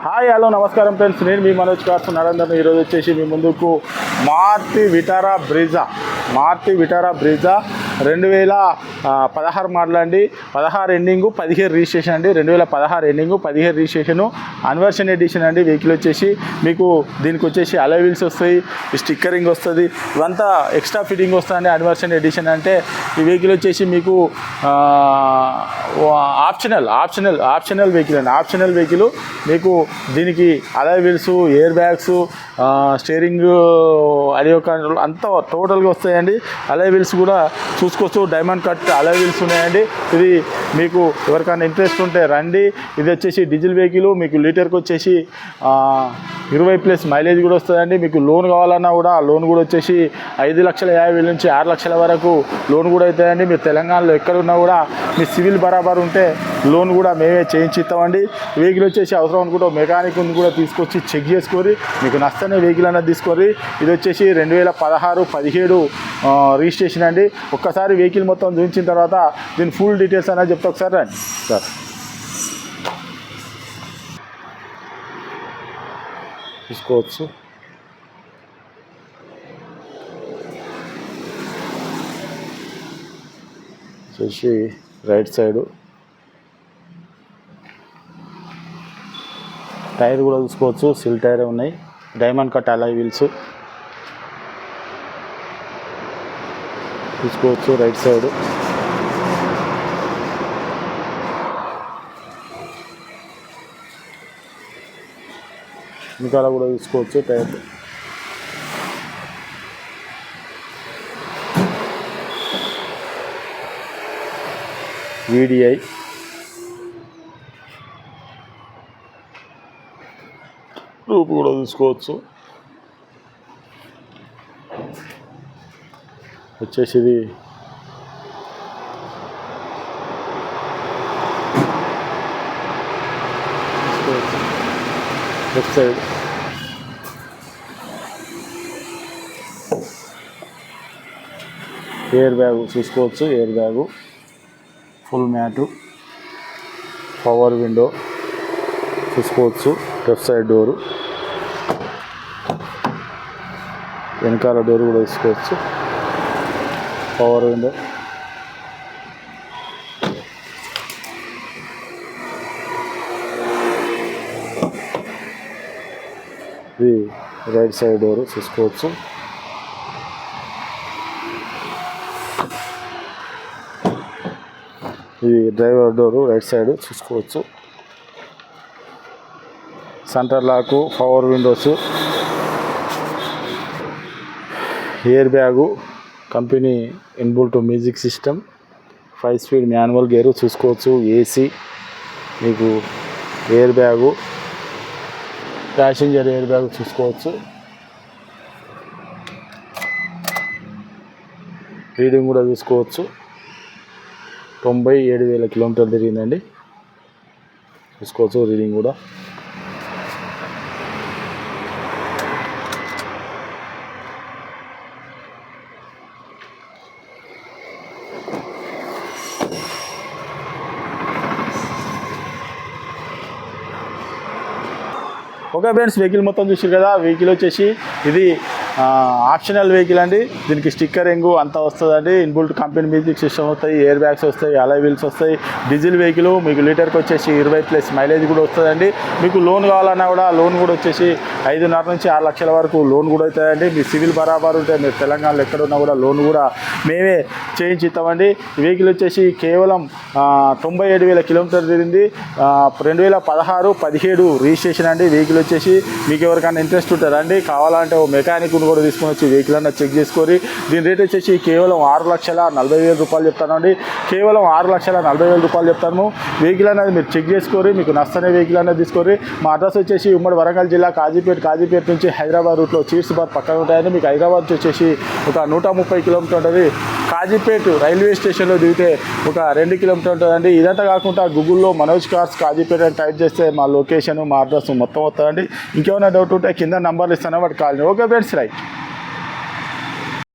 Hi hello నమస్కారం friends, నేను మీ Manoj cars Narender. ఈరోజు వచ్చేసి మీ ముందుకు మారుతి విటారా బ్రీజా 2016 మోడల్ అండి. 16 ఎండింగు 17 రిజిస్ట్రేషన్ అండి. 2016 ఎండింగు 17 రిజిస్ట్రేషను అన్వర్షన్ ఎడిషన్ అండి. వెహికల్ వచ్చేసి మీకు దీనికి వచ్చేసి అలాయ్ వీల్స్ వస్తాయి, స్టిక్కరింగ్ వస్తుంది, ఇవంతా ఎక్స్ట్రా ఫిట్టింగ్ వస్తుంది. అన్వర్షన్ ఎడిషన్ అంటే ఈ వెహికల్ వచ్చేసి మీకు ఆప్షనల్ వెహికల్ అండి. ఆప్షనల్ వెహికల్ మీకు దీనికి alloy wheels, air bags, steering, audio control అంతా టోటల్గా వస్తాయండి. అలాయ్ వీల్స్ కూడా చూసుకోవచ్చు, డైమండ్ కట్ అలాయ్ వీల్స్ ఉన్నాయండి. ఇది మీకు ఎవరికైనా ఇంట్రెస్ట్ ఉంటే రండి. ఇది వచ్చేసి డీజిల్ వెహికల్, మీకు లీటర్కి వచ్చేసి 20+ మైలేజ్ కూడా వస్తుందండి. మీకు లోన్ కావాలన్నా కూడా లోన్ కూడా వచ్చేసి 5,50,000 నుంచి 6 లక్షల వరకు లోన్ కూడా అవుతాయండి. మీరు తెలంగాణలో ఎక్కడున్నా కూడా మీ సివిల్ బరాబర్ ఉంటే లోన్ కూడా మేమే చేయించి ఇస్తామండి. వెహికల్ వచ్చేసి అవసరం అనుకుంటే మెకానిక్ కూడా తీసుకొచ్చి చెక్ చేసుకొని మీకు నచ్చనే వెహికల్ అన్నది తీసుకోరి. ఇది వచ్చేసి 2016-17 రిజిస్ట్రేషన్ అండి. ఒక్కసారి వెహికల్ మొత్తం చూపించిన తర్వాత దీని ఫుల్ డీటెయిల్స్ అనేది చెప్తా. ఒకసారి రండి సార్. చూసుకోవచ్చు, వచ్చేసి రైట్ సైడు టైర్ కూడా చూసుకోవచ్చు, సిల్ టైర్ ఉన్నాయి, డైమండ్ కట్ అలాయ్ వీల్స్ చూసుకోవచ్చు. రైట్ సైడ్ ఇంకా కూడా చూసుకోవచ్చు. టైర్ VDI రూపు కూడా చూసుకోవచ్చు. వచ్చేసి ఇది లెఫ్ట్ సైడ్ ఎయిర్ బ్యాగ్ చూసుకోవచ్చు. Air bag, full mat, power window చూసుకోవచ్చు. లెఫ్ట్ సైడ్ డోరు, వెనకాల డోర్ కూడా చూసుకోవచ్చు. పవర్ విండో, ఇది రైట్ సైడ్ డోరు చూసుకోవచ్చు. ఇది డ్రైవర్ డోరు రైట్ సైడ్ చూసుకోవచ్చు. సెంటర్ లాకు, power Windows, air bag, company inbuilt music system, 5 speed manual gear చూసుకోవచ్చు. ఏసీ, మీకు air bag, passenger air bag చూసుకోవచ్చు. రీడింగ్ కూడా చూసుకోవచ్చు. 97,000 కిలోమీటర్లు తిరిగిందండి. చూసుకోవచ్చు రీడింగ్ కూడా. ఓకే ఫ్రెండ్స్, వెహికల్ మొత్తం చూసారు కదా. వెహికల్ వచ్చేసి ఇది ఆప్షనల్ వెహికల్ అండి. దీనికి స్టిక్కరింగ్ అంతా వస్తుందండి. ఇన్బుల్ట్ కంపెనీ మ్యూజిక్ సిస్టమ్ వస్తాయి, ఎయిర్ బ్యాగ్స్ వస్తాయి, అలాయ్ వీల్స్ వస్తాయి. డీజిల్ వెహికల్, మీకు లీటర్కి వచ్చేసి 20+ మైలేజ్ కూడా వస్తుందండి. మీకు లోన్ కావాలన్నా కూడా లోన్ కూడా వచ్చేసి 5.5 నుంచి 6 లక్షల వరకు లోన్ కూడా అవుతాయండి. మీ సివిల్ బరాబర్ ఉంటే మీరు తెలంగాణలో ఎక్కడున్నా కూడా లోన్ కూడా మేమే చేయించి ఇస్తామండి. ఈ వెహికల్ వచ్చేసి కేవలం 97,000 కిలోమీటర్లు తిరిగింది. 2016-17 రిజిస్ట్రేషన్ అండి. వెహికల్ వచ్చేసి మీకు ఎవరికైనా ఇంట్రెస్ట్ ఉంటారండి, కావాలంటే ఓ మెకానిక్ కూడా తీసుకొని వచ్చి వెహికల్ అన్న చెక్ చేసుకొని. దీని రేట్ వచ్చేసి కేవలం 6,40,000 రూపాయలు చెప్తానండి. కేవలం 6,40,000 రూపాయలు చెప్తాను. వెహికల్ అనేది మీరు చెక్ చేసుకొని మీకు నచ్చనే వెహికల్ అనేది తీసుకొని. మా అడ్రస్ వచ్చేసి ఉమ్మడి వరంగల్ జిల్లా కాజీపేట నుంచి హైదరాబాద్ రూట్లో చీర్స్బాద్ పక్కన ఉంటాయండి. మీకు హైదరాబాద్ వచ్చేసి ఒక 130 కిలోమీటర్ ఉంటుంది. కాజీపేట రైల్వే స్టేషన్లో దిగితే ఒక 2 కిలోమీటర్ ఉంటుందండి. ఇదంతా కాకుండా గూగుల్లో మనోజ్ కార్స్ కాజీపేట అని టైప్ చేస్తే మా లొకేషన్, మా అడ్రస్ మొత్తం వస్తుందండి. ఇంకేమైనా డౌట్ ఉంటే కింద నంబర్లు ఇస్తాను, వాటి కాల్. Okay friends, right.